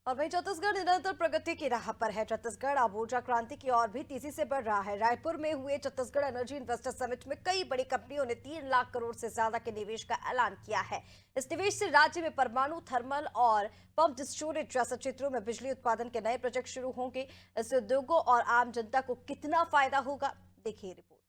और वहीं छत्तीसगढ़ निरंतर प्रगति की राह पर है। छत्तीसगढ़ अब ऊर्जा क्रांति की ओर भी तेजी से बढ़ रहा है। रायपुर में हुए छत्तीसगढ़ एनर्जी इन्वेस्टर समिट में कई बड़ी कंपनियों ने 3 लाख करोड़ से ज्यादा के निवेश का ऐलान किया है। इस निवेश से राज्य में परमाणु, थर्मल और पंप्ड स्टोरेज जैसे क्षेत्रों में बिजली उत्पादन के नए प्रोजेक्ट शुरू होंगे। इससे उद्योगों और आम जनता को कितना फायदा होगा, देखिए रिपोर्ट।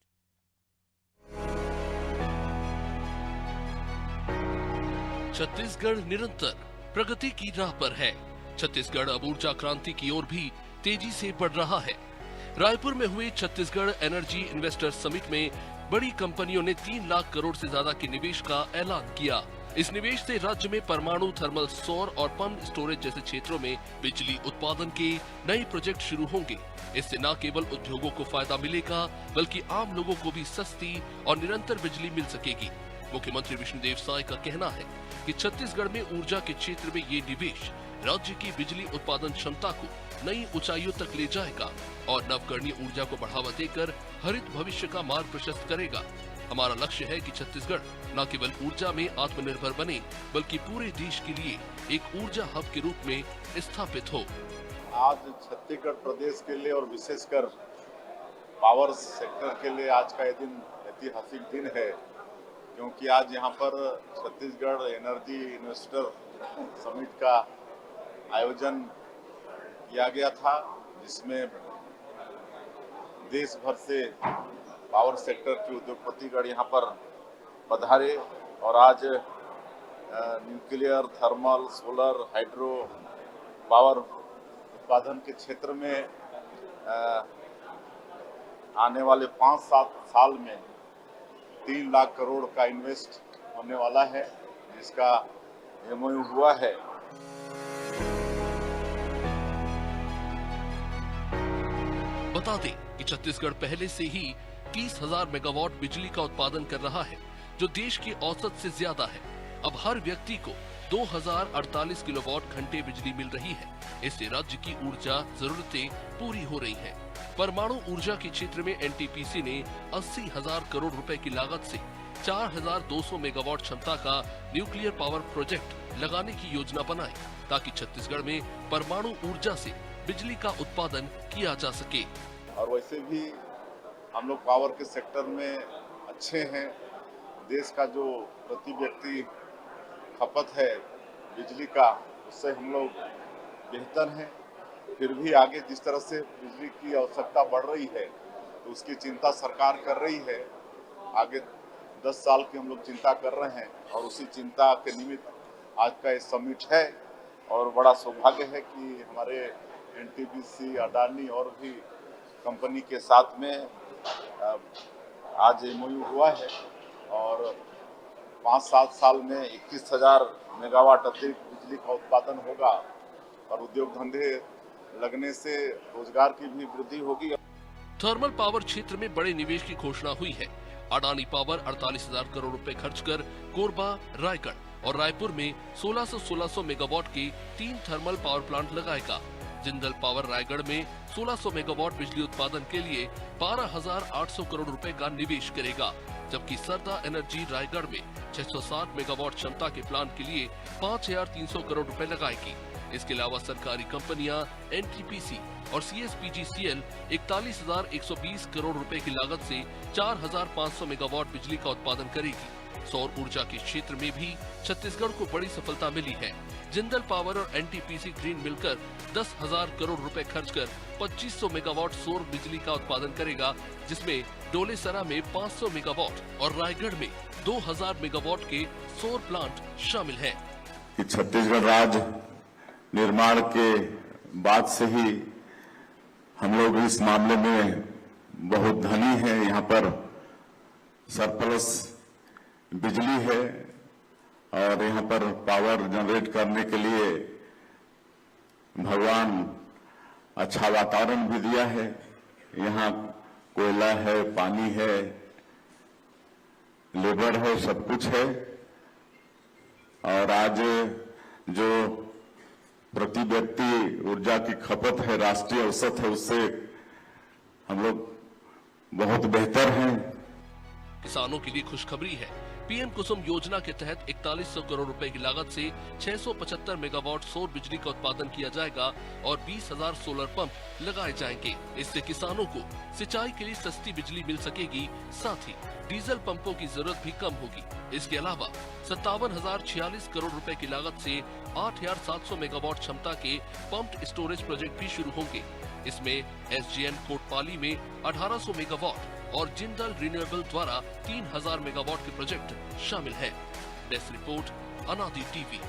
छत्तीसगढ़ निरंतर प्रगति की राह पर है। छत्तीसगढ़ अब ऊर्जा क्रांति की ओर भी तेजी से बढ़ रहा है। रायपुर में हुए छत्तीसगढ़ एनर्जी इन्वेस्टर समिट में बड़ी कंपनियों ने 3 लाख करोड़ से ज्यादा के निवेश का ऐलान किया। इस निवेश से राज्य में परमाणु, थर्मल, सौर और पंप स्टोरेज जैसे क्षेत्रों में बिजली उत्पादन के नए प्रोजेक्ट शुरू होंगे। इससे न केवल उद्योगों को फायदा मिलेगा, बल्कि आम लोगों को भी सस्ती और निरंतर बिजली मिल सकेगी। मुख्यमंत्री विष्णुदेव साय का कहना है कि छत्तीसगढ़ में ऊर्जा के क्षेत्र में ये निवेश राज्य की बिजली उत्पादन क्षमता को नई ऊंचाइयों तक ले जाएगा और नवकरणीय ऊर्जा को बढ़ावा देकर हरित भविष्य का मार्ग प्रशस्त करेगा। हमारा लक्ष्य है कि छत्तीसगढ़ न केवल ऊर्जा में आत्मनिर्भर बने, बल्कि पूरे देश के लिए एक ऊर्जा हब के रूप में स्थापित हो। आज छत्तीसगढ़ प्रदेश के लिए और विशेषकर पावर सेक्टर के लिए आज का ये दिन ऐतिहासिक दिन है, क्योंकि आज यहाँ पर छत्तीसगढ़ एनर्जी इन्वेस्टर समिट का आयोजन किया गया था, जिसमें देश भर से पावर सेक्टर के उद्योगपतिगण यहाँ पर पधारे और आज nuclear, thermal, solar, hydro power उत्पादन के क्षेत्र में आने वाले 5-7 साल में 3 लाख करोड़ का इन्वेस्ट होने वाला है, जिसका MOU हुआ है। बता दें कि छत्तीसगढ़ पहले से ही 30,000 मेगावाट बिजली का उत्पादन कर रहा है, जो देश की औसत से ज्यादा है। अब हर व्यक्ति को 2048 किलोवाट घंटे बिजली मिल रही है। इससे राज्य की ऊर्जा जरूरतें पूरी हो रही हैं। परमाणु ऊर्जा के क्षेत्र में NTPC ने 80,000 करोड़ रुपए की लागत से 4,200 मेगावाट क्षमता का न्यूक्लियर पावर प्रोजेक्ट लगाने की योजना बनाई, ताकि छत्तीसगढ़ में परमाणु ऊर्जा से बिजली का उत्पादन किया जा सके। और वैसे भी हम लोग पावर के सेक्टर में अच्छे हैं। देश का जो प्रति व्यक्ति खपत है बिजली का, उससे हम लोग बेहतर हैं। फिर भी आगे जिस तरह से बिजली की आवश्यकता बढ़ रही है, तो उसकी चिंता सरकार कर रही है। आगे 10 साल की हम लोग चिंता कर रहे हैं और उसी चिंता के निमित्त आज का ये समिट है। और बड़ा सौभाग्य है कि हमारे NTPC, अडानी और भी कंपनी के साथ में आज MOU हुआ है और 5-7 साल में 21,000 मेगावाट अतिरिक्त बिजली का उत्पादन होगा और उद्योग धंधे लगने से रोजगार की भी वृद्धि होगी। थर्मल पावर क्षेत्र में बड़े निवेश की घोषणा हुई है। अडानी पावर 48,000 करोड़ रुपए खर्च कर कोरबा, रायगढ़ और रायपुर में 1600 मेगावाट के 3 थर्मल पावर प्लांट लगाएगा। जिंदल पावर रायगढ़ में 1600 मेगावाट बिजली उत्पादन के लिए 12,800 करोड़ रुपए का निवेश करेगा, जबकि सरदा एनर्जी रायगढ़ में 660 मेगावाट क्षमता के प्लांट के लिए 5,300 करोड़ रुपए लगाएगी। इसके अलावा सरकारी कंपनियां NTPC और CSPGCL 41,120 करोड़ रुपए की लागत से 4,500 मेगावाट बिजली का उत्पादन करेगी। सौर ऊर्जा के क्षेत्र में भी छत्तीसगढ़ को बड़ी सफलता मिली है। जिंदल पावर और NTPC ग्रीन मिलकर 10,000 करोड़ रुपए खर्च कर 2500 मेगावाट सौर बिजली का उत्पादन करेगा, जिसमें डोलेसरा में 500 मेगावाट और रायगढ़ में 2,000 मेगावाट के सौर प्लांट शामिल हैं। छत्तीसगढ़ राज्य निर्माण के बाद से ही हम लोग इस मामले में बहुत धनी है। यहाँ पर सरप्लस बिजली है और यहाँ पर पावर जनरेट करने के लिए भगवान अच्छा वातावरण भी दिया है। यहाँ कोयला है, पानी है, लेबर है, सब कुछ है। और आज जो प्रति व्यक्ति ऊर्जा की खपत है, राष्ट्रीय औसत है, उससे हम लोग बहुत बेहतर हैं। किसानों के लिए खुशखबरी है पीएम कुसुम योजना के तहत 4100 करोड़ रुपए की लागत से 675 मेगावाट सौर बिजली का उत्पादन किया जाएगा और 20,000 सोलर पंप लगाए जाएंगे। इससे किसानों को सिंचाई के लिए सस्ती बिजली मिल सकेगी, साथ ही डीजल पंपों की जरूरत भी कम होगी। इसके अलावा 57,046 करोड़ रुपए की लागत से 8,700 मेगावाट क्षमता के पंप्ड स्टोरेज प्रोजेक्ट भी शुरू होंगे। इसमें एसजीएन कोटपाली में 1800 मेगावाट और जिंदल रिन्यूएबल द्वारा 3,000 मेगावाट के प्रोजेक्ट शामिल है। डेस्क रिपोर्ट, अनादि टीवी।